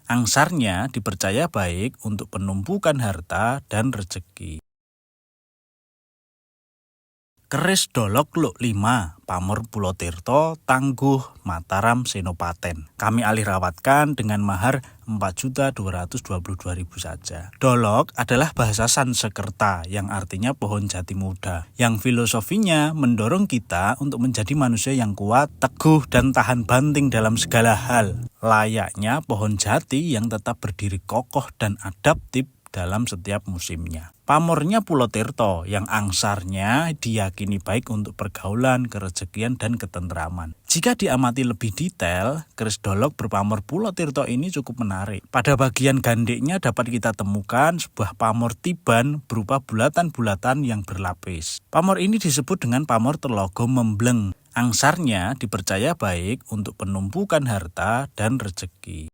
Angsarnya dipercaya baik untuk penumpukan harta dan rezeki. Keris Dolok Luk 5, Pamor Pulo Tirto, Tangguh, Mataram, Senopaten. Kami alih rawatkan dengan mahar 4.222.000 saja. Dolok adalah bahasa Sanskerta yang artinya pohon jati muda, yang filosofinya mendorong kita untuk menjadi manusia yang kuat, teguh, dan tahan banting dalam segala hal. Layaknya pohon jati yang tetap berdiri kokoh dan adaptif dalam setiap musimnya. Pamornya Pulo Tirto yang angsarnya diyakini baik untuk pergaulan, kerezekian, dan ketentraman. Jika diamati lebih detail, keris dolok berpamor Pulo Tirto ini cukup menarik. Pada bagian gandiknya dapat kita temukan sebuah pamor tiban berupa bulatan-bulatan yang berlapis. Pamor ini disebut dengan pamor Telogo Membleng. Angsarnya dipercaya baik untuk penumpukan harta dan rezeki.